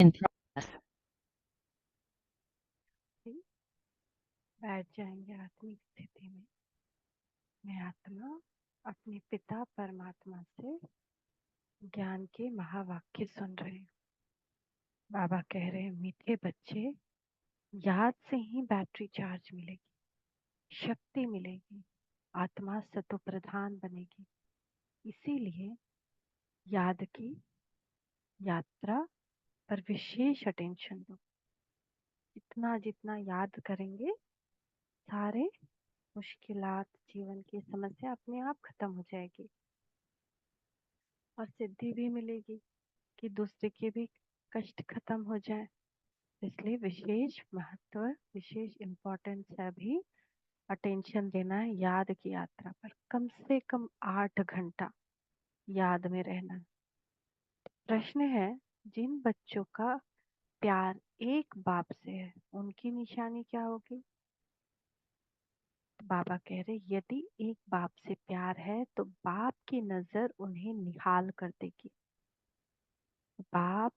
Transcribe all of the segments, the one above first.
in progress. बैठ जाएंगे आत्मिक स्थिति में। मैं आत्मा अपने पिता परमात्मा से ज्ञान के महावाक्य सुन रहे हैं। बाबा कह रहे हैं, मीठे बच्चे, याद से ही बैटरी चार्ज मिलेगी, शक्ति मिलेगी, आत्मा सतो प्रधान बनेगी। इसीलिए याद की यात्रा पर विशेष अटेंशन दो। जितना जितना याद करेंगे, सारे मुश्किलात, जीवन की समस्या अपने आप खत्म हो जाएगी और सिद्धि भी मिलेगी कि दूसरे के भी कष्ट खत्म हो जाए। इसलिए विशेष महत्व, विशेष इम्पोर्टेंस है अभी अटेंशन देना है याद की यात्रा पर। कम से कम 8 घंटा याद में रहना। प्रश्न है, जिन बच्चों का प्यार एक बाप से है, उनकी निशानी क्या होगी? बाबा कह रहे, यदि एक बाप से प्यार है तो बाप की नजर उन्हें निहाल कर देगी। बाप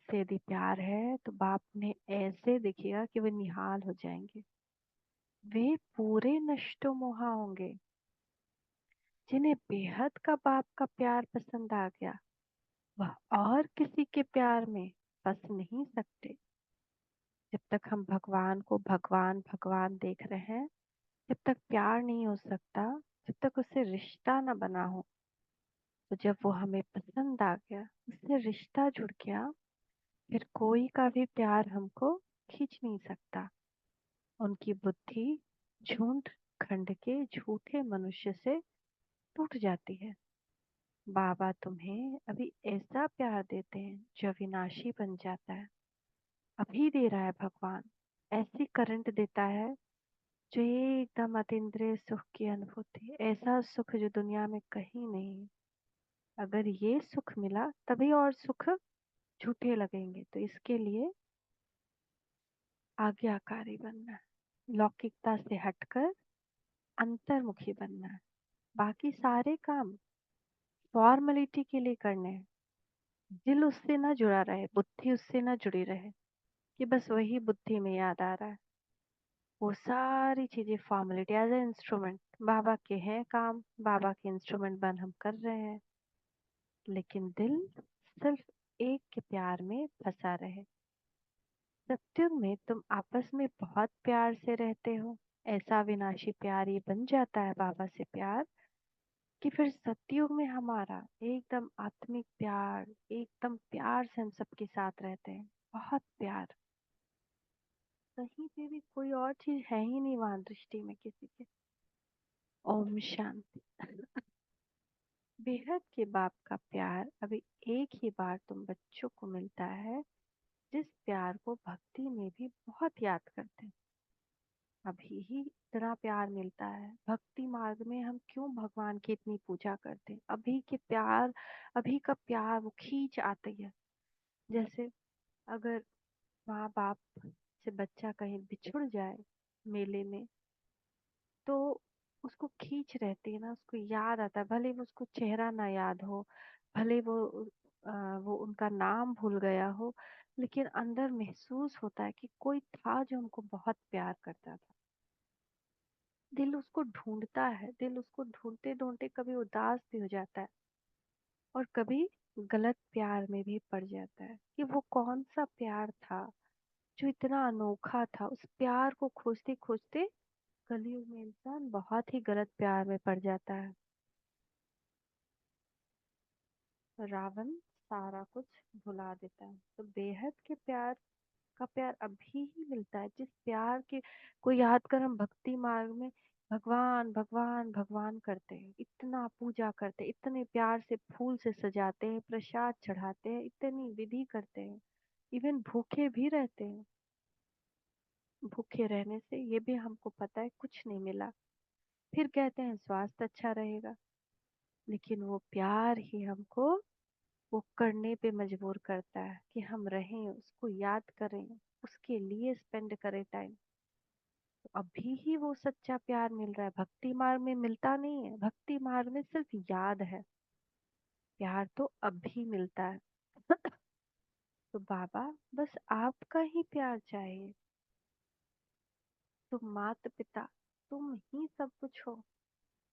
से यदि प्यार है तो बाप ने ऐसे दिखेगा कि वे निहाल हो जाएंगे। वे पूरे नष्टो मोहा होंगे। जिन्हें बेहद का बाप का प्यार पसंद आ गया, वह और किसी के प्यार में फंस नहीं सकते। जब तक हम भगवान को भगवान भगवान देख रहे हैं, जब तक प्यार नहीं हो सकता, जब तक उससे रिश्ता न बना हो। तो जब वो हमें पसंद आ गया, उससे रिश्ता जुड़ गया, फिर कोई का भी प्यार हमको खींच नहीं सकता। उनकी बुद्धि झूठ खंड के झूठे मनुष्य से टूट जाती है। बाबा तुम्हें अभी ऐसा प्यार देते हैं जो विनाशी बन जाता है। अभी दे रहा है भगवान, ऐसी करंट देता है जो एकदम अतीन्द्रिय सुख की अनुभूति, ऐसा सुख जो दुनिया में कहीं नहीं है। अगर ये सुख मिला तभी और सुख झूठे लगेंगे। तो इसके लिए आज्ञाकारी बनना है, लौकिकता से हटकर अंतर्मुखी बनना है। बाकी सारे काम फॉर्मेलिटी के लिए करने हैं। दिल उससे ना जुड़ा रहे, बुद्धि उससे ना जुड़ी रहे कि बस वही बुद्धि में याद आ रहा है। वो सारी चीजें फॉर्मेलिटी, एज ए इंस्ट्रूमेंट। बाबा के हैं काम, बाबा के इंस्ट्रूमेंट बन हम कर रहे हैं, लेकिन दिल सिर्फ एक के प्यार में फंसा रहे। सत्युग में तुम आपस में बहुत प्यार से रहते हो। ऐसा विनाशी प्यार ये बन जाता है बाबा से प्यार, कि फिर सतयुग में हमारा एकदम आत्मिक प्यार, एकदम प्यार से हम सबके साथ रहते हैं। बहुत प्यार, कहीं पे भी कोई और चीज है ही नहीं वहां दृष्टि में किसी के। ओम शांति। बेहद के बाप का प्यार अभी एक ही बार तुम बच्चों को मिलता है, जिस प्यार को भक्ति में भी बहुत याद करते हैं। अभी ही इतना प्यार मिलता है। भक्ति मार्ग में हम क्यों भगवान की इतनी पूजा करते हैं? अभी के प्यार, अभी का प्यार वो खींच आती है। जैसे अगर माँ बाप से बच्चा कहीं बिछुड़ जाए मेले में, तो उसको खींच रहती है ना, उसको याद आता है। भले वो उसको चेहरा ना याद हो, भले वो उनका नाम भूल गया हो, लेकिन अंदर महसूस होता है कि कोई था जो हमको बहुत प्यार करता था। दिल उसको ढूंढता है, दिल उसको ढूंढते ढूंढते कभी उदास भी हो जाता है और कभी गलत प्यार में भी पड़ जाता है कि वो कौन सा प्यार था जो इतना अनोखा था। उस प्यार को खोजते खोजते कलयुग में इंसान बहुत ही गलत प्यार में पड़ जाता है। रावण सारा कुछ भुला देता है। तो बेहद के प्यार का प्यार अभी ही मिलता है, जिस प्यार के को याद कर हम भक्ति मार्ग में भगवान भगवान भगवान करते हैं, इतना पूजा करते हैं, इतने प्यार से फूल से सजाते हैं, प्रसाद चढ़ाते हैं, इतनी विधि करते हैं, इवन भूखे भी रहते हैं। भूखे रहने से ये भी हमको पता है कुछ नहीं मिला, फिर कहते हैं स्वास्थ्य अच्छा रहेगा। लेकिन वो प्यार ही हमको वो करने पे मजबूर करता है कि हम रहें, उसको याद करें, उसके लिए स्पेंड करें टाइम। तो अभी ही वो सच्चा प्यार मिल रहा है, भक्ति मार्ग में मिलता नहीं है। भक्ति मार्ग में सिर्फ याद है, प्यार तो अभी मिलता है। तो तो बाबा बस आपका ही प्यार चाहिए। तुम माता पिता, तुम ही सब कुछ हो।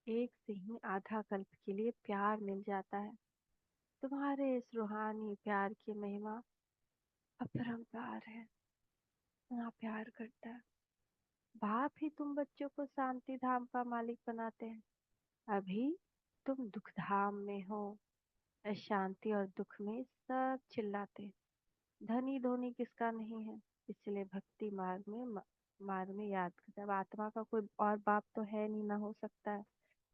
एक से ही आधा कल्प के लिए प्यार मिल जाता है। तुम्हारे इस रूहानी प्यार की महिमा अपरंपार है। इतना प्यार करता है। बाप ही तुम बच्चों को शांति धाम का मालिक बनाते हैं। अभी तुम दुख धाम में हो। अशांति और दुख में सब चिल्लाते हैं। धनी धोनी किसका नहीं है। इसलिए भक्ति मार्ग में याद करते हैं। अब आत्मा का कोई और बाप तो है नहीं, ना हो सकता है।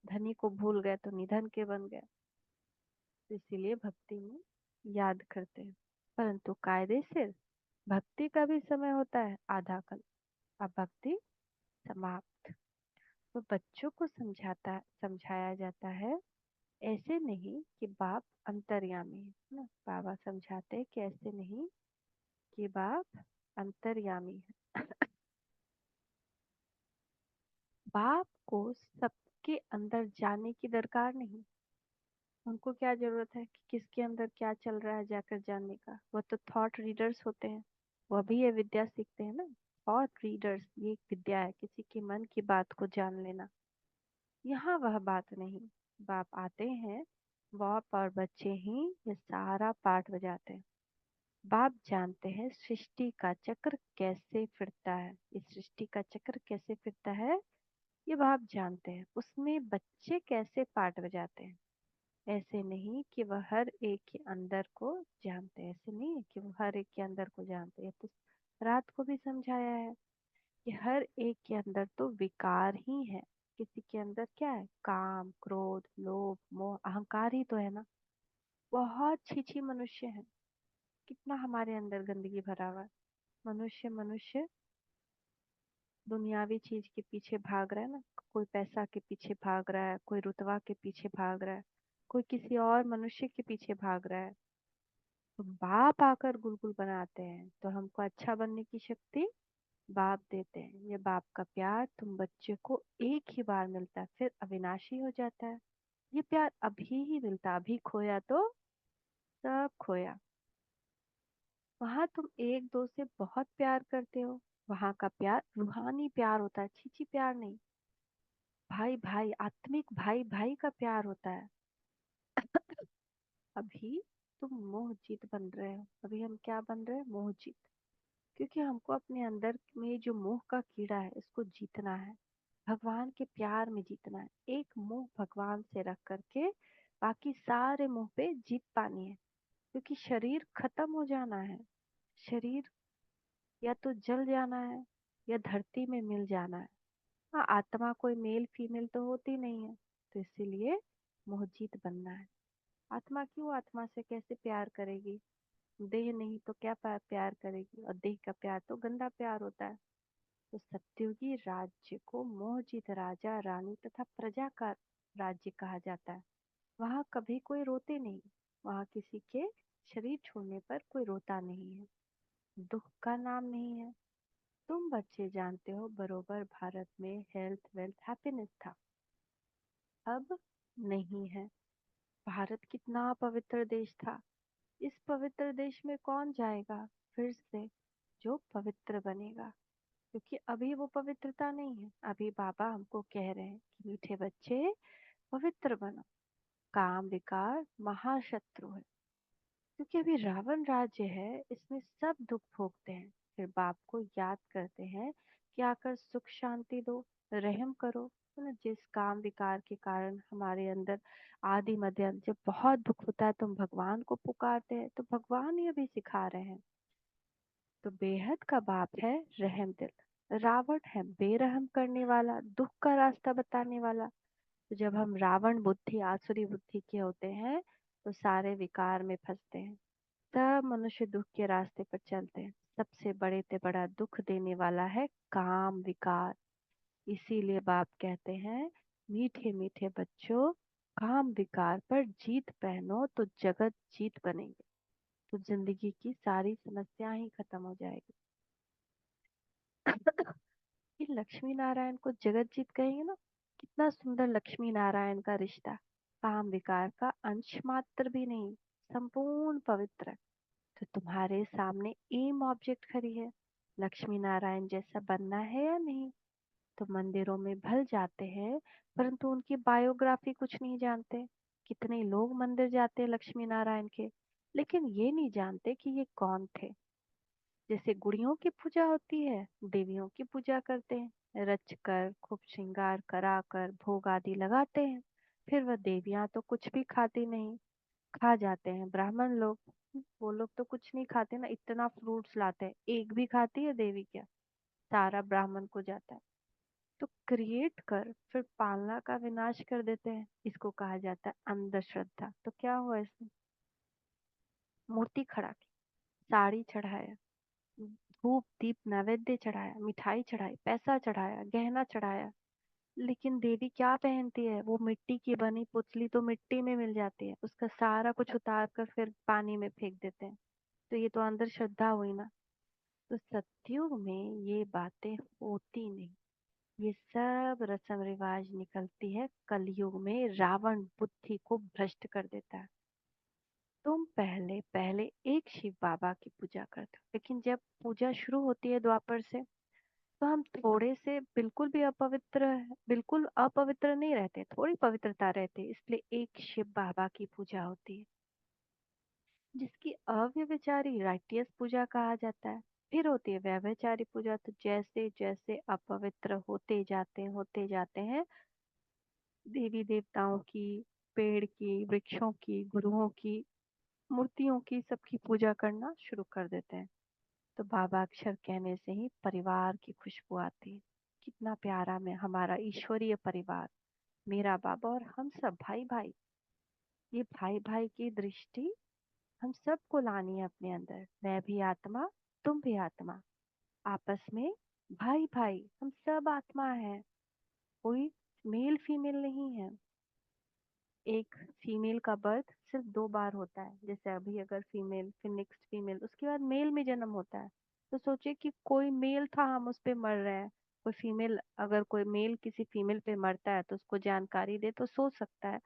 धनी को भूल गए तो निधन के बन गए। तो इसीलिए भक्ति में याद करते हैं। परंतु कायदे से भक्ति का भी समय होता है आधा कल। अब भक्ति समाप्त। तो बच्चों को समझाया जाता है। ऐसे नहीं कि बाप अंतर्यामी है ना। बाबा समझाते हैं कि ऐसे नहीं कि बाप अंतर्यामी है। बाप को सबके अंदर जाने की दरकार नहीं। उनको क्या जरूरत है कि किसके अंदर क्या चल रहा है जाकर जानने का। वो तो थॉट रीडर्स होते हैं। वह भी ये विद्या सीखते हैं ना। थॉट रीडर्स, ये एक विद्या है, किसी के मन की बात को जान लेना। यहाँ वह बात नहीं। बाप आते हैं, बाप और बच्चे ही ये सारा पाठ बजाते हैं। बाप जानते हैं सृष्टि का चक्र कैसे फिरता है। इस सृष्टि का चक्र कैसे फिरता है ये बाप जानते हैं। उसमें बच्चे कैसे पाठ बजाते हैं। ऐसे नहीं कि वह हर एक के अंदर को जानते हैं। ऐसे नहीं है कि वो हर एक के अंदर को जानते हैं। तो रात को भी समझाया है कि हर एक के अंदर तो विकार ही है। किसी के अंदर क्या है, काम क्रोध लोभ मोह अहंकार ही तो है ना। बहुत छी मनुष्य है। कितना हमारे अंदर गंदगी भरा हुआ है। मनुष्य मनुष्य दुनियावी चीज के पीछे भाग रहा है ना। कोई पैसा के पीछे भाग रहा है, कोई रुतबा के पीछे भाग रहा है, कोई किसी और मनुष्य के पीछे भाग रहा है। तो बाप आकर गुलगुल बनाते हैं तो हमको अच्छा बनने की शक्ति बाप देते हैं। ये बाप का प्यार तुम बच्चे को एक ही बार मिलता है, फिर अविनाशी हो जाता है। ये प्यार अभी ही मिलता, अभी खोया तो सब खोया। वहां तुम एक दो से बहुत प्यार करते हो। वहां का प्यार रूहानी प्यार होता है, छीछी प्यार नहीं। भाई भाई आत्मिक भाई भाई का प्यार होता है। अभी तुम मोह जीत बन रहे हो। अभी हम क्या बन रहे हैं, मोह जीत। क्योंकि हमको अपने अंदर में जो मोह का कीड़ा है इसको जीतना है। भगवान के प्यार में जीतना है। एक मोह भगवान से रख करके बाकी सारे मोह पे जीत पानी है। क्योंकि शरीर खत्म हो जाना है। शरीर या तो जल जाना है या धरती में मिल जाना है। हाँ, आत्मा कोई मेल फीमेल तो होती नहीं है। तो इसीलिए मोहजीत बनना है। आत्मा क्यों आत्मा से कैसे प्यार करेगी। देह नहीं तो क्या प्यार करेगी। और देह का प्यार तो गंदा प्यार होता है। तो सत्युगी राज्य को मोहजित राजा रानी तथा प्रजा का राज्य कहा जाता है। वहाँ कभी कोई रोते नहीं। वहाँ किसी के शरीर छोड़ने पर कोई रोता नहीं है। दुख का नाम नहीं है। तुम बच्चे जानते हो बरोबर भारत में हेल्थ वेल्थ हैप्पीनेस था। अब नहीं है। भारत कितना पवित्र देश था। इस पवित्र देश में कौन जाएगा फिर से, जो पवित्र बनेगा। क्योंकि अभी वो पवित्रता नहीं है। अभी बाबा हमको कह रहे हैं कि मीठे बच्चे पवित्र बनो। काम विकार महाशत्रु है। क्योंकि अभी रावण राज्य है, इसमें सब दुख भोगते हैं। फिर बाप को याद करते हैं कि आकर सुख शांति दो, रहम करो। है ना। जिस काम विकार के कारण हमारे अंदर आदि मध्य अंत जब बहुत दुख होता है तो हम भगवान को पुकारते हैं। तो भगवान ही अभी सिखा रहे हैं। तो बेहद का बाप है रहम दिल। रावण है बेरहम करने वाला, दुख का रास्ता बताने वाला। तो जब हम रावण बुद्धि आसुरी बुद्धि के होते हैं तो सारे विकार में फंसते हैं। सब मनुष्य दुख के रास्ते पर चलते हैं। सबसे बड़े से बड़ा दुख देने वाला है काम विकार। इसीलिए बाप कहते हैं मीठे मीठे बच्चों, काम विकार पर जीत पहनो तो जगत जीत बनेंगे। तो जिंदगी की सारी समस्या ही खत्म हो जाएगी। ये लक्ष्मी नारायण को जगत जीत कहेंगे ना। कितना सुंदर लक्ष्मी नारायण का रिश्ता। काम विकार का अंश मात्र भी नहीं, संपूर्ण पवित्र है। तो तुम्हारे सामने एम ऑब्जेक्ट खड़ी है, लक्ष्मी नारायण जैसा बनना है या नहीं। तो मंदिरों में भल जाते हैं, परंतु उनकी बायोग्राफी कुछ नहीं जानते। कितने लोग मंदिर जाते हैं लक्ष्मी नारायण के, लेकिन ये नहीं जानते कि ये कौन थे। जैसे गुड़ियों की पूजा होती है, देवियों की पूजा करते हैं, रच कर खूब श्रृंगार करा कर भोग आदि लगाते हैं। फिर वह देवियां तो कुछ भी खाती नहीं, खा जाते हैं ब्राह्मण लोग। वो लोग तो कुछ नहीं खाते ना, इतना फ्रूट्स लाते हैं, एक भी खाती है देवी क्या, सारा ब्राह्मण को जाता है। तो क्रिएट कर फिर पालना का विनाश कर देते हैं, इसको कहा जाता है अंधश्रद्धा। तो क्या हुआ इसमें, मूर्ति खड़ा की, साड़ी चढ़ाया, धूप दीप नैवेद्य चढ़ाया, मिठाई चढ़ाई, पैसा चढ़ाया, गहना चढ़ाया, लेकिन देवी क्या पहनती है, वो मिट्टी की बनी पुतली तो मिट्टी में मिल जाती है, उसका सारा कुछ उतार कर फिर पानी में फेंक देते हैं। तो ये तो अंधश्रद्धा हुई ना। तो सतयुग में ये बातें होती नहीं, ये सब रस्म रिवाज निकलती है कलयुग में, रावण बुद्धि को भ्रष्ट कर देता है। तुम पहले पहले एक शिव बाबा की पूजा करते हो, लेकिन जब पूजा शुरू होती है द्वापर से, तो हम थोड़े से बिल्कुल अपवित्र नहीं रहते, थोड़ी पवित्रता रहती है, इसलिए एक शिव बाबा की पूजा होती है, जिसकी अव्यभिचारी राइटियस पूजा कहा जाता है। फिर होती है व्यभिचारी पूजा। तो जैसे जैसे अपवित्र होते जाते हैं, देवी देवताओं की, पेड़ की, वृक्षों की, गुरुओं की, मूर्तियों की, सबकी पूजा करना शुरू कर देते हैं। तो बाबा अक्षर कहने से ही परिवार की खुशबू आती है। कितना प्यारा में हमारा ईश्वरीय परिवार, मेरा बाबा और हम सब भाई भाई। ये भाई भाई की दृष्टि हम सबको लानी है अपने अंदर। मैं भी आत्मा, तुम भी आत्मा, आपस में भाई भाई, हम सब आत्मा है। कोई मेल फीमेल नहीं है। एक फीमेल का बर्थ सिर्फ 2 बार होता है, जैसे अभी अगर फीमेल फिर नेक्स्ट फीमेल, उसके बाद मेल में जन्म होता है। तो सोचिए कि कोई मेल था, हम उस पे मर रहे हैं। कोई फीमेल, अगर कोई मेल किसी फीमेल पे मरता है तो उसको जानकारी दे तो सोच सकता है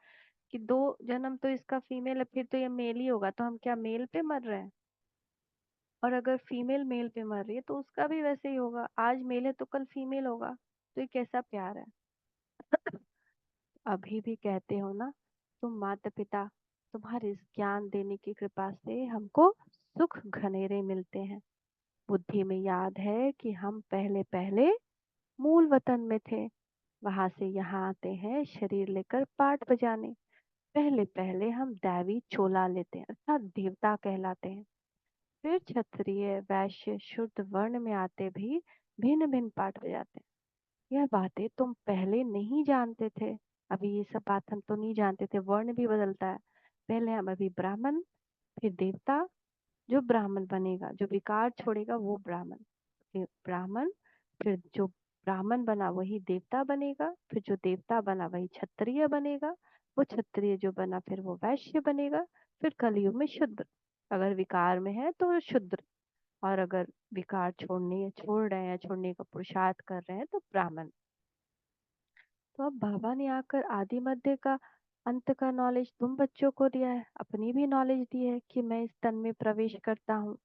कि 2 जन्म तो इसका फीमेल है, फिर तो ये मेल ही होगा, तो हम क्या मेल पे मर रहे हैं। और अगर फीमेल मेल पे मर रही है तो उसका भी वैसे ही होगा, आज मेल है तो कल फीमेल होगा। तो ये कैसा प्यार है। अभी भी कहते हो ना, तुम माता पिता, तुम्हारे इस ज्ञान देने की कृपा से हमको सुख घनेरे मिलते हैं। बुद्धि में याद है कि हम पहले पहले मूल वतन में थे, वहां से यहाँ आते हैं शरीर लेकर पाठ बजाने। पहले पहले हम दैवी चोला लेते हैं, अर्थात देवता कहलाते हैं। फिर क्षत्रिय वैश्य शुद्ध वर्ण में आते भी भिन्न भिन्न पाठ बजाते हैं। यह बातें तुम पहले नहीं जानते थे। अभी ये सब बात हम तो नहीं जानते थे, वर्ण भी बदलता है। पहले हम अभी ब्राह्मण, फिर देवता, जो ब्राह्मण बनेगा, जो विकार छोड़ेगा वो ब्राह्मण, फिर ब्राह्मण, फिर जो ब्राह्मण बना वही देवता बनेगा, फिर जो देवता बना वही क्षत्रिय बनेगा, वो क्षत्रिय जो बना फिर वो वैश्य बनेगा, फिर कलयुग में शूद्र। अगर विकार में है तो शूद्र, और अगर विकार छोड़ रहे हैं, छोड़ने का पुरुषार्थ कर रहे हैं तो ब्राह्मण। तो अब बाबा ने आकर आदि मध्य का अंत का नॉलेज तुम बच्चों को दिया है, अपनी भी नॉलेज दी है कि मैं इस तन में प्रवेश करता हूँ।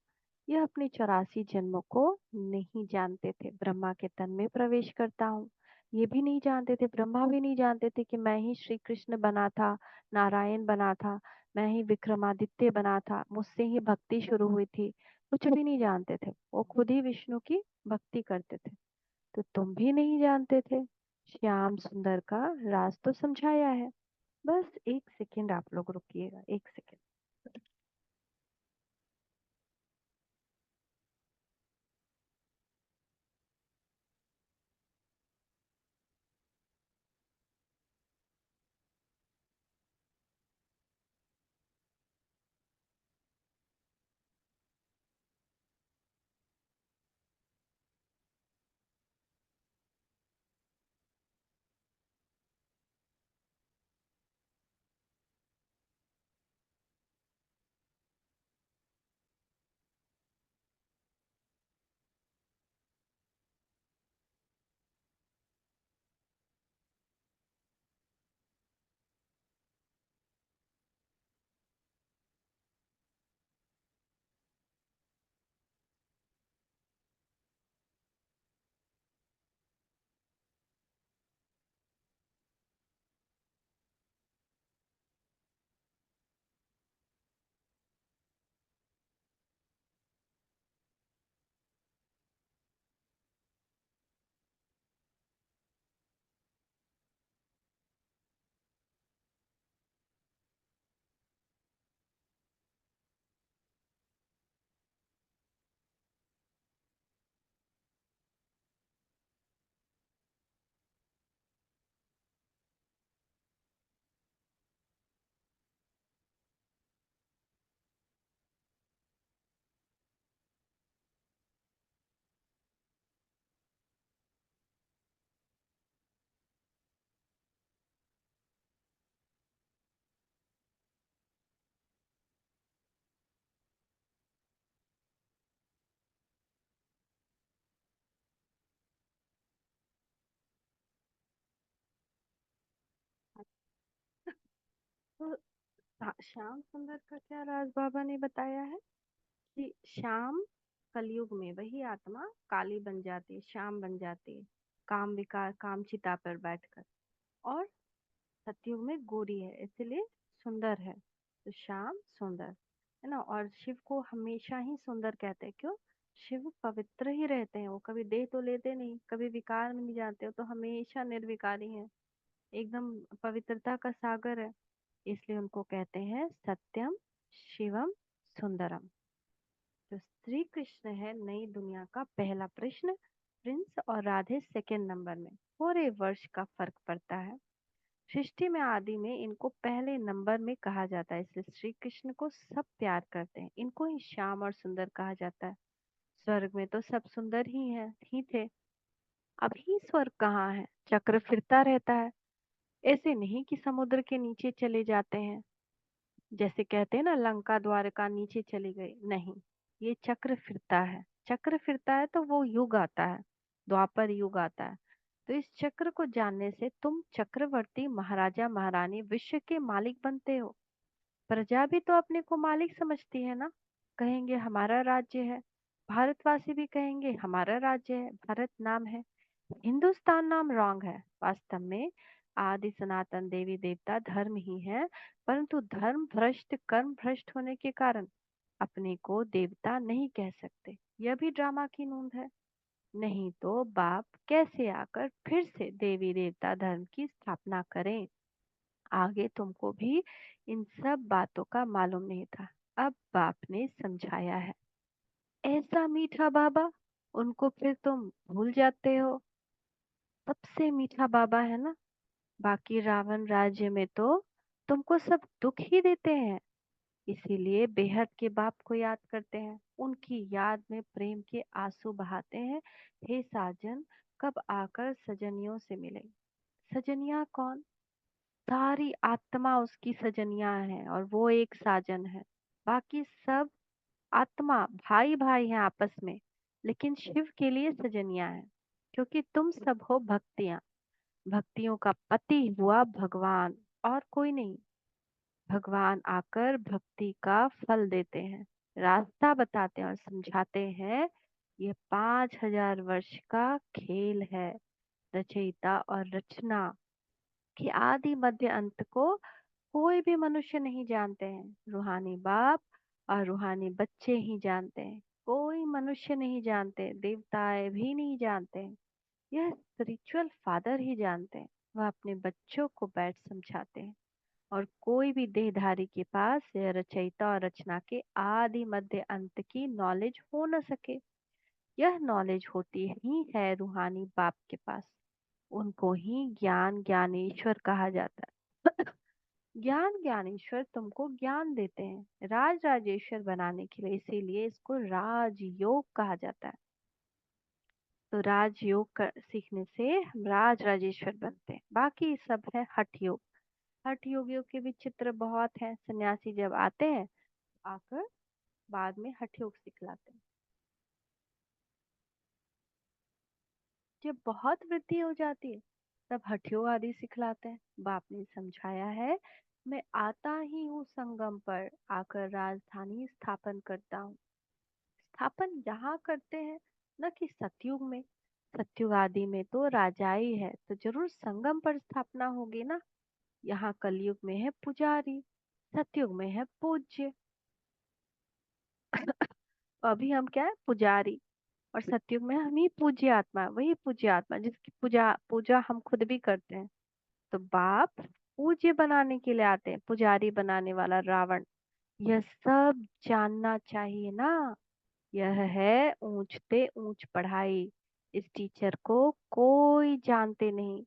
यह अपने 84 जन्मों को नहीं जानते थे, ब्रह्मा के तन में प्रवेश करता हूँ ये भी नहीं जानते थे। ब्रह्मा भी नहीं जानते थे कि मैं ही श्री कृष्ण बना था, नारायण बना था, मैं ही विक्रमादित्य बना था, मुझसे ही भक्ति शुरू हुई थी। कुछ भी नहीं जानते थे, वो खुद ही विष्णु की भक्ति करते थे। तो तुम भी नहीं जानते थे। श्याम सुंदर का राज तो समझाया है। बस एक सेकेंड आप लोग रुकिएगा, एक सेकेंड। तो श्याम सुंदर का क्या राज बाबा ने बताया है कि श्याम कलयुग में वही आत्मा काली बन जाती है, श्याम बन जाती है, काम विकार काम चिता पर बैठकर। और सतयुग में गोरी है, इसलिए सुंदर है। तो श्याम सुंदर है ना। और शिव को हमेशा ही सुंदर कहते हैं, क्यों? शिव पवित्र ही रहते हैं, वो कभी देह तो लेते नहीं, कभी विकार में नहीं जाते, वो तो हमेशा निर्विकारी हैं, एकदम पवित्रता का सागर है। इसलिए उनको कहते हैं सत्यम शिवम सुंदरम। तो श्री कृष्ण है नई दुनिया का पहला प्रश्न, प्रिंस और राधे सेकंड नंबर में, पूरे वर्ष का फर्क पड़ता है। सृष्टि में आदि में इनको पहले नंबर में कहा जाता है, इसलिए श्री कृष्ण को सब प्यार करते हैं, इनको ही श्याम और सुंदर कहा जाता है। स्वर्ग में तो सब सुंदर ही थे। अभी स्वर्ग कहाँ है? चक्र फिरता रहता है। ऐसे नहीं कि समुद्र के नीचे चले जाते हैं, जैसे कहते हैं ना लंका द्वारका नीचे चली गई, नहीं। ये चक्र फिरता है, चक्र फिरता है तो वो युग आता है, द्वापर युग आता है। तो इस चक्र को जानने से तुम चक्रवर्ती महाराजा महारानी विश्व के मालिक बनते हो। प्रजा भी तो अपने को मालिक समझती है ना, कहेंगे हमारा राज्य है। भारतवासी भी कहेंगे हमारा राज्य है, भारत नाम है, हिंदुस्तान नाम रॉन्ग है। वास्तव में आदि सनातन देवी देवता धर्म ही है, परंतु धर्म भ्रष्ट कर्म भ्रष्ट होने के कारण अपने को देवता नहीं कह सकते। यह भी ड्रामा की नूंद है। नहीं तो बाप कैसे आकर फिर से देवी देवता धर्म की स्थापना करें? आगे तुमको भी इन सब बातों का मालूम नहीं था, अब बाप ने समझाया है। ऐसा मीठा बाबा, उनको फिर तुम भूल जाते हो। सबसे मीठा बाबा है ना। बाकी रावण राज्य में तो तुमको सब दुख ही देते हैं, इसीलिए बेहद के बाप को याद करते हैं, उनकी याद में प्रेम के आंसू बहाते हैं। हे साजन, कब आकर सजनियों से मिले। सजनिया कौन? सारी आत्मा उसकी सजनिया है और वो एक साजन है। बाकी सब आत्मा भाई भाई हैं आपस में, लेकिन शिव के लिए सजनिया है, क्योंकि तुम सब हो भक्तियां। भक्तियों का पति हुआ भगवान, और कोई नहीं। भगवान आकर भक्ति का फल देते हैं, रास्ता बताते हैं और समझाते हैं। ये 5000 वर्ष का खेल है, रचयिता और रचना कि आदि मध्य अंत को कोई भी मनुष्य नहीं जानते हैं, रूहानी बाप और रूहानी बच्चे ही जानते हैं। कोई मनुष्य नहीं जानते, देवताएं भी नहीं जानते हैं, यह स्पिरिचुअल फादर ही जानते हैं। वह अपने बच्चों को बैठ समझाते हैं, और कोई भी देहधारी के पास यह रचयिता और रचना के आदि मध्य अंत की नॉलेज हो न सके। यह नॉलेज होती ही है रूहानी बाप के पास, उनको ही ज्ञान ज्ञानेश्वर कहा जाता है। ज्ञान ज्ञानेश्वर तुमको ज्ञान देते हैं राज राजेश्वर बनाने के लिए, इसीलिए इसको राजयोग कहा जाता है। तो सीखने से हम राज राजेश्वर बनते हैं। बाकी सब है हठ योग। हठ योगियों के भी चित्र बहुत हैं। सन्यासी जब आते हैं, आकर बाद में हठ योग सिखलाते हैं। जब बहुत वृद्धि हो जाती है, तब हठ योग आदि सिखलाते हैं। बाप ने समझाया है, मैं आता ही हूँ संगम पर, आकर राजधानी स्थापन करता हूँ। स्थापन यहाँ करते हैं, न कि सतयुग में। सतयुग आदि में तो राजाई है, तो जरूर संगम पर स्थापना होगी ना। यहाँ कलयुग में है पुजारी, सतयुग में है पूज्य। अभी हम क्या है? पुजारी। और सतयुग में हम ही पूज्य आत्मा, वही पूज्य आत्मा जिसकी पूजा पूजा हम खुद भी करते हैं। तो बाप पूज्य बनाने के लिए आते हैं, पुजारी बनाने वाला रावण। यह सब जानना चाहिए ना। यह है ऊंचते ऊंच पढ़ाई। इस टीचर को कोई जानते नहीं।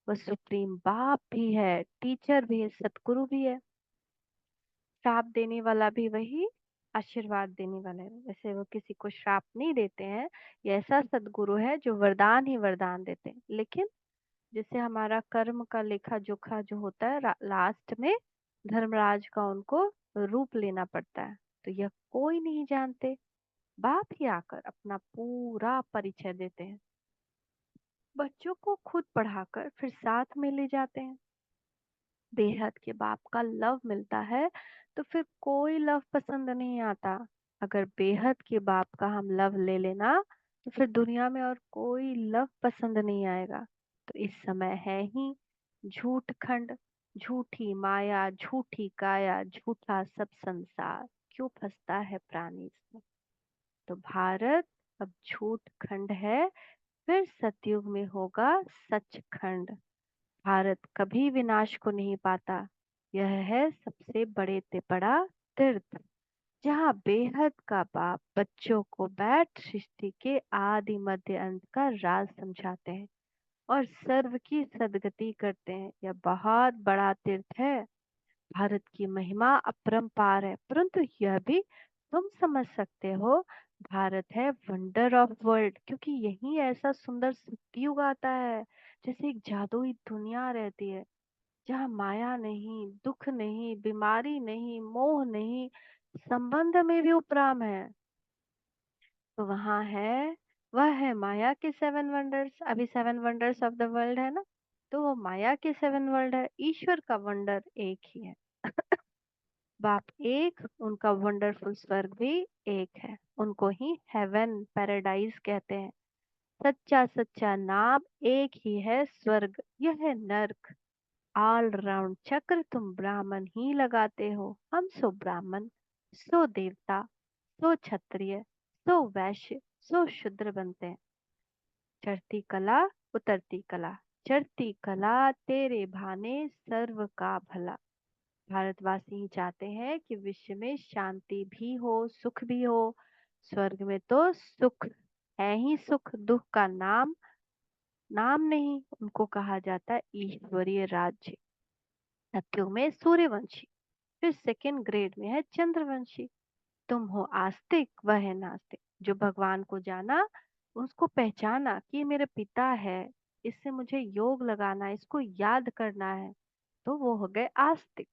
वह सुप्रीम बाप भी है, टीचर भी है, सतगुरु भी है। श्राप देने वाला भी वही, आशीर्वाद देने वाला है। वैसे वो किसी को श्राप नहीं देते हैं, ये ऐसा सदगुरु है जो वरदान ही वरदान देते हैं। लेकिन जैसे हमारा कर्म का लेखा जोखा जो होता है, लास्ट में धर्मराज का उनको रूप लेना पड़ता है। तो यह कोई नहीं जानते, बाप ही आकर अपना पूरा परिचय देते हैं। बच्चों को खुद पढ़ाकर फिर साथ में ले जाते हैं। बेहद के बाप का लव मिलता है तो फिर कोई लव पसंद नहीं आता। अगर बेहद के बाप का हम लव ले लेना तो फिर दुनिया में और कोई लव पसंद नहीं आएगा। तो इस समय है ही झूठ खंड, झूठी माया, झूठी काया, झूठा सब संसार, क्यों फंसता है प्राणी इसमें। तो भारत अब झूठ खंड है, फिर सतयुग में होगा सचखंड। भारत कभी विनाश को नहीं पाता। यह है सबसे बड़े से बड़ा तीर्थ, जहाँ बेहद का बाप बच्चों को बैठ सृष्टि के आदि मध्य अंत का राज समझाते हैं और सर्व की सदगति करते हैं। यह बहुत बड़ा तीर्थ है। भारत की महिमा अपरंपार है, परंतु यह भी तुम समझ सकते हो, भारत है वंडर ऑफ वर्ल्ड, क्योंकि यही ऐसा सुंदर सतयुग आता है जैसे एक जादुई दुनिया रहती है, जहाँ माया नहीं, दुख नहीं, बीमारी नहीं, मोह नहीं, संबंध में भी उपराम है। तो वहाँ है, वह है माया के सेवन वंडर्स। अभी seven wonders of the world है ना, तो वो माया के सेवन वर्ल्ड है। ईश्वर का वंडर एक ही है। बाप एक, उनका वंडरफुल स्वर्ग भी एक है। उनको ही हेवन पैराडाइज कहते हैं। सच्चा सच्चा नाम एक ही है स्वर्ग, यह है नर्क। ऑल राउंड चक्र तुम ब्राह्मण ही लगाते हो। हम सो ब्राह्मण, सो देवता, सो क्षत्रिय, सो वैश्य, सो शूद्र बनते हैं। चढ़ती कला, उतरती कला, चढ़ती कला तेरे भाने सर्व का भला। भारतवासी ही चाहते हैं कि विश्व में शांति भी हो, सुख भी हो। स्वर्ग में तो सुख है ही सुख, दुख का नाम नाम नहीं। उनको कहा जाता है ईश्वरीय राज्य। सत्युग में सूर्यवंशी, फिर सेकंड ग्रेड में है चंद्रवंशी। तुम हो आस्तिक, वह है नास्तिक। जो भगवान को जाना, उसको पहचाना कि ये मेरे पिता है, इससे मुझे योग लगाना है, इसको याद करना है, तो वो हो गए आस्तिक।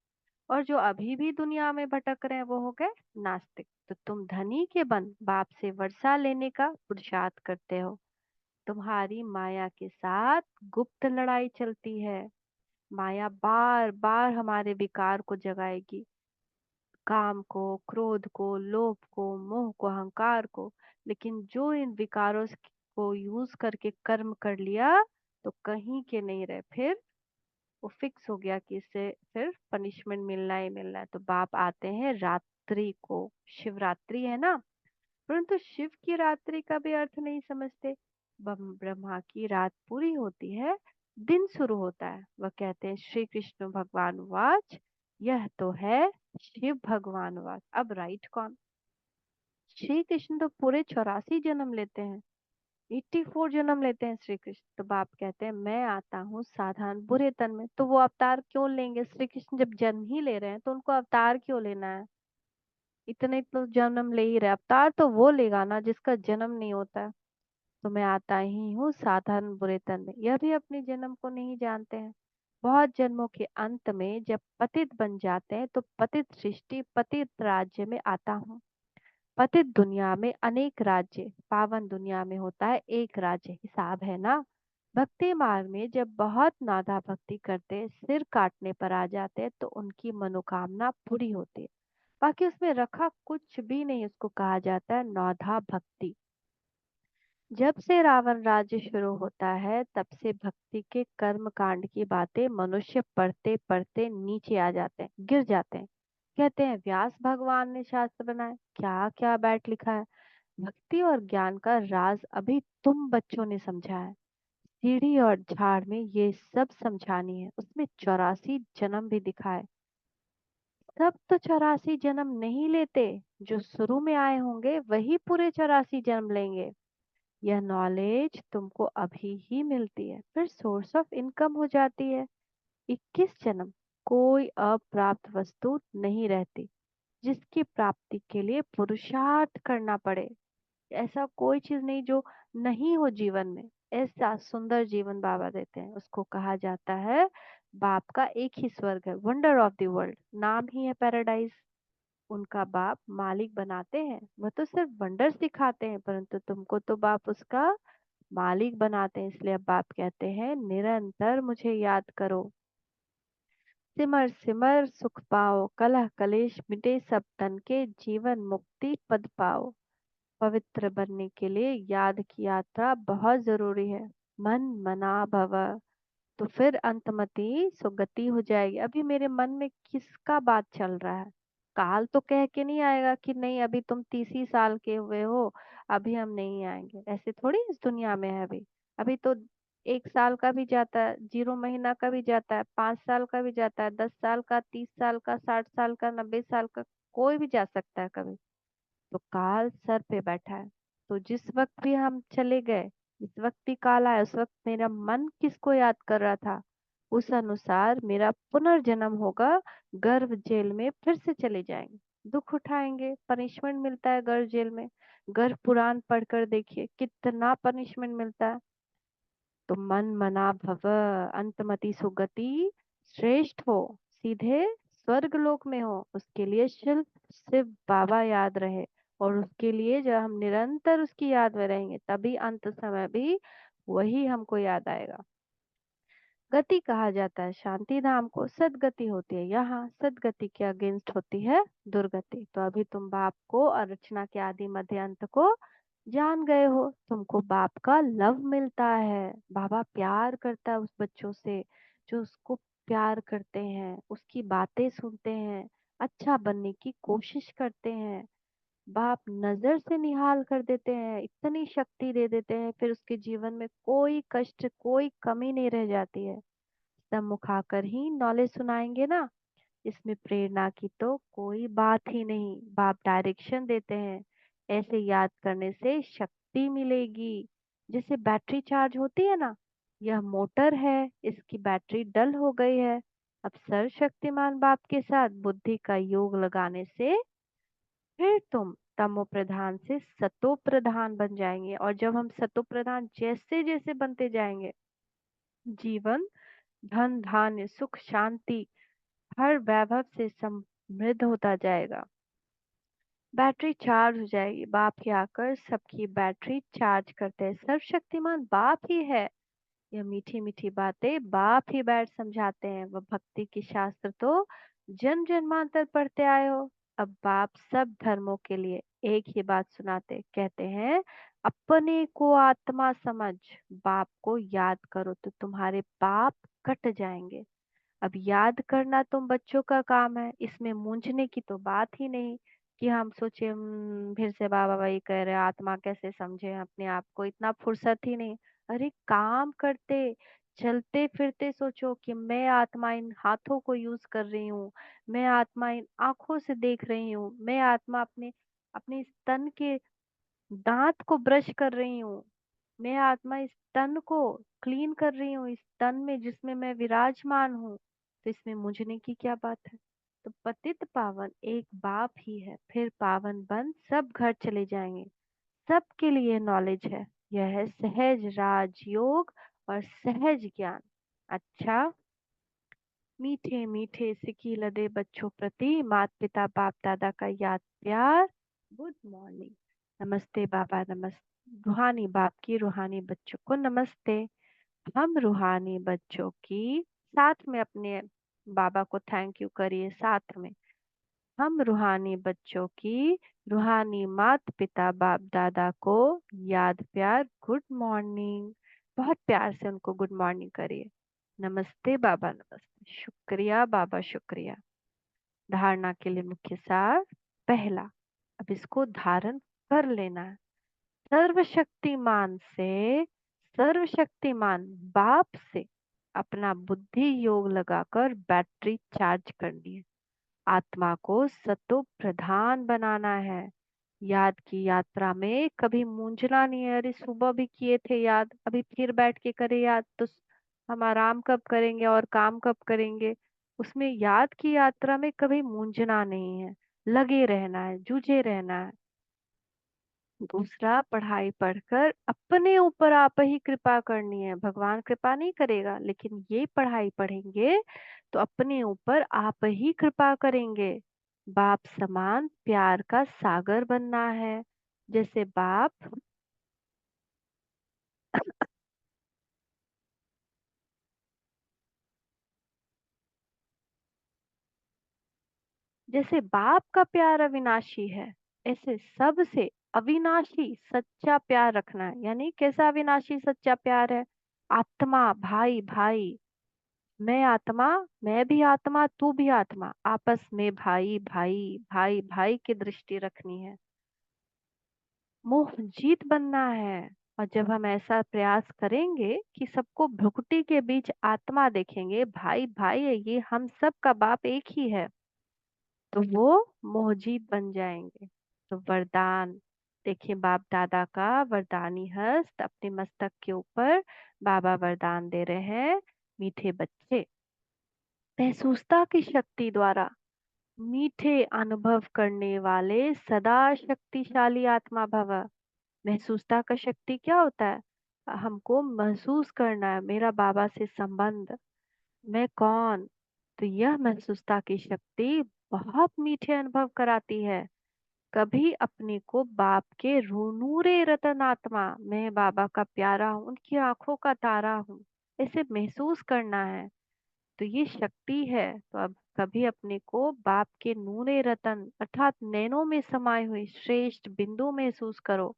और जो अभी भी दुनिया में भटक रहे हैं वो हो गए नास्तिक। तो तुम धनी के बन बाप से वर्षा लेने का पुरुषार्थ करते हो। तुम्हारी माया के साथ गुप्त लड़ाई चलती है। माया बार बार हमारे विकार को जगाएगी, काम को, क्रोध को, लोभ को, मोह को, अहंकार को। लेकिन जो इन विकारों को यूज करके कर्म कर लिया तो कहीं के नहीं रहे, फिर वो फिक्स हो गया कि इससे फिर पनिशमेंट मिलना ही मिलना है। तो बाप आते हैं रात्रि को, शिवरात्रि है ना, परंतु शिव की रात्रि का भी अर्थ नहीं समझते। ब्रह्मा की रात पूरी होती है, दिन शुरू होता है। वह कहते हैं श्री कृष्ण भगवान वाच, यह तो है शिव भगवान वाच। अब राइट कौन? श्री कृष्ण तो पूरे 84 जन्म लेते हैं, 84 जन्म लेते हैं श्री कृष्ण। तो बाप कहते हैं मैं आता हूँ साधारण बुरे तन में। तो वो अवतार क्यों लेंगे? श्री कृष्ण जब जन्म ही ले रहे हैं तो उनको अवतार क्यों लेना है? इतने तो जन्म ले ही रहे, अवतार तो वो लेगा ना जिसका जन्म नहीं होता है। तो मैं आता ही हूँ साधारण बुरे तन में। यह भी अपने जन्म को नहीं जानते हैं। बहुत जन्मों के अंत में जब पतित बन जाते हैं तो पतित सृष्टि पतित राज्य में आता हूँ। पतित दुनिया में अनेक राज्य, पावन दुनिया में होता है एक राज्य। हिसाब है ना। भक्ति मार्ग में जब बहुत नादा भक्ति करते, सिर काटने पर आ जाते तो उनकी मनोकामना पूरी होती है। बाकी उसमें रखा कुछ भी नहीं, उसको कहा जाता है नौधा भक्ति। जब से रावण राज्य शुरू होता है तब से भक्ति के कर्म कांड की बातें मनुष्य पढ़ते पढ़ते नीचे आ जाते हैं, गिर जाते हैं। कहते हैं व्यास भगवान ने शास्त्र बनाए, क्या क्या बैठ लिखा है। भक्ति और ज्ञान का राज अभी तुम बच्चों ने समझा है। सीढ़ी और झाड़ में ये सब समझानी है, उसमें 84 जन्म भी दिखाए। सब तो 84 जन्म नहीं लेते, जो शुरू में आए होंगे वही पूरे 84 जन्म लेंगे। यह नॉलेज तुमको अभी ही मिलती है, फिर सोर्स ऑफ इनकम हो जाती है। 21 जन्म कोई अप्राप्त वस्तु नहीं रहती जिसकी प्राप्ति के लिए पुरुषार्थ करना पड़े। ऐसा कोई चीज नहीं जो नहीं हो जीवन में। ऐसा सुंदर जीवन बाबा देते हैं, उसको कहा जाता है बाप का एक ही स्वर्ग है, वंडर ऑफ द वर्ल्ड। नाम ही है पैराडाइज। उनका बाप मालिक बनाते हैं, वह तो सिर्फ वंडर्स दिखाते हैं, परंतु तुमको तो बाप उसका मालिक बनाते हैं। इसलिए अब बाप कहते हैं निरंतर मुझे याद करो। सिमर सिमर सुख पाओ, कलह कलेश मिटे सब तन के, जीवन मुक्ति पद पाओ। पवित्र बनने के लिए याद की यात्रा बहुत जरूरी है। मन मना भव, तो फिर अंतमति सुगति हो जाएगी। अभी मेरे मन में किसका बात चल रहा है? काल तो कह के नहीं आएगा कि नहीं अभी तुम 30 ही साल के हुए हो, अभी हम नहीं आएंगे। ऐसे थोड़ी इस दुनिया में है अभी। अभी तो 1 साल का भी जाता है, 0 महीना का भी जाता है, 5 साल का भी जाता है, 10 साल का, 30 साल का, 60 साल का, 90 साल का, कोई भी जा सकता है कभी। तो काल सर पे बैठा है। तो जिस वक्त भी हम चले गए, जिस वक्त भी काल आया, उस वक्त मेरा मन किसको याद कर रहा था, उस अनुसार मेरा पुनर्जन्म होगा। गर्भ जेल में फिर से चले जाएंगे, दुख उठाएंगे, पनिशमेंट मिलता है गर्भ जेल में। गर्भ पुराण पढ़कर देखिए कितना पनिशमेंट मिलता है। तो मन मना भव, अंतमति सुगति, श्रेष्ठ हो, सीधे स्वर्ग लोक में हो, उसके लिए सिर्फ सिर्फ बाबा याद रहे। और उसके लिए जब हम निरंतर उसकी याद में रहेंगे, तभी अंत समय भी वही हमको याद आएगा। गति कहा जाता है शांति धाम को, सदगति होती है यहाँ, सदगति के अगेंस्ट होती है दुर्गति। तो अभी तुम बाप को और रचना के आदि मध्य अंत को जान गए हो, तुमको बाप का लव मिलता है। बाबा प्यार करता है उस बच्चों से जो उसको प्यार करते हैं, उसकी बातें सुनते हैं, अच्छा बनने की कोशिश करते हैं। बाप नजर से निहाल कर देते हैं, इतनी शक्ति दे देते हैं, फिर उसके जीवन में कोई कष्ट कोई कमी नहीं रह जाती है। सम्मुख आकर ही नॉलेज सुनाएंगे ना, इसमें प्रेरणा की तो कोई बात ही नहीं। बाप डायरेक्शन देते हैं, ऐसे याद करने से शक्ति मिलेगी। जैसे बैटरी चार्ज होती है ना, यह मोटर है, इसकी बैटरी डल हो गई है। अब सर्वशक्तिमान बाप के साथ बुद्धि का योग लगाने से फिर तुम तमो प्रधान से सतो प्रधान बन जाएंगे। और जब हम सतो प्रधान जैसे जैसे बनते जाएंगे, जीवन धन धान्य सुख शांति हर वैभव से समृद्ध होता जाएगा। बैटरी चार्ज हो जाएगी। बाप ही आकर सबकी बैटरी चार्ज करते हैं। सर्वशक्तिमान बाप ही है। यह मीठी मीठी बातें बाप ही बैठ समझाते हैं। वह भक्ति की शास्त्र तो जन्म जन्मांतर पढ़ते आए हो। अब बाप सब धर्मों के लिए एक ही बात सुनाते, कहते हैं अपने को आत्मा समझ, बाप को याद करो तो तुम्हारे पाप कट जाएंगे। अब याद करना तुम बच्चों का काम है, इसमें मूंझने की तो बात ही नहीं कि हम सोचे फिर से बाबा वही कह रहे आत्मा कैसे समझे अपने आप को, इतना फुर्सत ही नहीं। अरे काम करते चलते फिरते सोचो कि मैं आत्मा इन हाथों को यूज कर रही हूँ, मैं आत्मा इन आंखों से देख रही हूँ, मैं आत्मा अपने अपने स्तन के दांत को ब्रश कर रही हूँ, मैं आत्मा इस तन को क्लीन कर रही हूँ, इस तन में जिसमें मैं विराजमान हूँ। तो इसमें मुझने की क्या बात है? तो पतित पावन एक बाप ही है, फिर पावन बन सब घर चले जाएंगे। सबके लिए नॉलेज है। यह है सहज राजयोग और सहज ज्ञान। अच्छा, मीठे मीठे सिकी लदे बच्चों प्रति माता पिता बाप दादा का याद प्यार। Good morning. नमस्ते बाबा, नमस्ते रूहानी बाप की रूहानी बच्चों को नमस्ते। हम रूहानी बच्चों की साथ में अपने बाबा को थैंक यू करिए साथ में। हम रूहानी बच्चों की रूहानी माता पिता बाप दादा को याद प्यार गुड मॉर्निंग। बहुत प्यार से उनको गुड मॉर्निंग करिए। नमस्ते बाबा, नमस्ते, शुक्रिया बाबा, शुक्रिया। धारणा के लिए मुख्य सार पहला, अब इसको धारण कर लेना है। सर्वशक्तिमान से, सर्वशक्तिमान बाप से अपना बुद्धि योग लगाकर बैटरी चार्ज करनी है। आत्मा को सतो प्रधान बनाना है। याद की यात्रा में कभी मूंझना नहीं है। अरे सुबह भी किए थे याद, अभी फिर बैठ के करे याद, तो हम आराम कब करेंगे और काम कब करेंगे? उसमें याद की यात्रा में कभी मूंझना नहीं है, लगे रहना है, जूझे रहना है। दूसरा, पढ़ाई पढ़कर अपने ऊपर आप ही कृपा करनी है। भगवान कृपा नहीं करेगा, लेकिन ये पढ़ाई पढ़ेंगे तो अपने ऊपर आप ही कृपा करेंगे। बाप समान प्यार का सागर बनना है। जैसे बाप जैसे बाप का प्यार अविनाशी है, ऐसे सबसे अविनाशी सच्चा प्यार रखना है। यानी कैसा अविनाशी सच्चा प्यार है? आत्मा भाई भाई, मैं आत्मा, मैं भी आत्मा, तू भी आत्मा, आपस में भाई भाई भाई भाई की दृष्टि रखनी है। मोह जीत बनना है। और जब हम ऐसा प्रयास करेंगे कि सबको भ्रुकुटी के बीच आत्मा देखेंगे, भाई भाई है ये, हम सब का बाप एक ही है, तो वो मोहजीत बन जाएंगे। तो वरदान देखिए, बाप दादा का वरदानी हस्त अपने मस्तक के ऊपर बाबा वरदान दे रहे हैं। मीठे बच्चे, महसूसता की शक्ति द्वारा मीठे अनुभव करने वाले सदा शक्तिशाली आत्मा भव। महसूसता का शक्ति क्या होता है? हमको महसूस करना है मेरा बाबा से संबंध, मैं कौन। तो यह महसूसता की शक्ति बहुत मीठे अनुभव कराती है। कभी अपने को बाप के नूरे रतन आत्मा, मैं बाबा का प्यारा हूँ, उनकी आंखों का तारा हूँ, ऐसे महसूस करना है। तो ये शक्ति है। तो अब कभी अपने को बाप के नूरे रतन अर्थात नैनों में समाये हुई श्रेष्ठ बिंदु महसूस करो।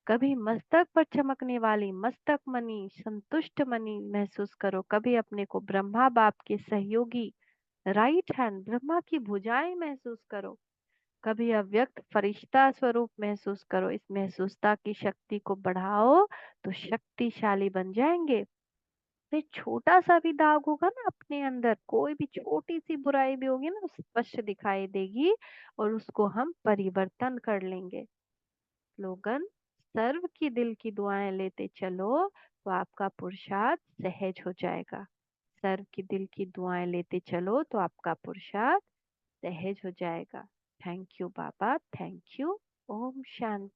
कभी मस्तक पर चमकने वाली मस्तक मणि संतुष्ट मणि महसूस करो। कभी अपने को ब्रह्मा बाप के सहयोगी राइट हैंड ब्रह्मा की भुजाएं महसूस करो। कभी अव्यक्त फरिश्ता स्वरूप महसूस करो। इस महसूसता की शक्ति को बढ़ाओ तो शक्तिशाली बन जाएंगे। फिर छोटा सा भी दाग होगा ना अपने अंदर, कोई भी छोटी सी बुराई भी होगी ना, स्पष्ट दिखाई देगी और उसको हम परिवर्तन कर लेंगे। स्लोगन, सर्व की दिल की दुआएं लेते चलो तो आपका पुरुषार्थ सहज हो जाएगा। सर्व की दिल की दुआएं लेते चलो तो आपका पुरुषार्थ सहज हो जाएगा। थैंक यू बाबा, थैंक यू। ओम शांति।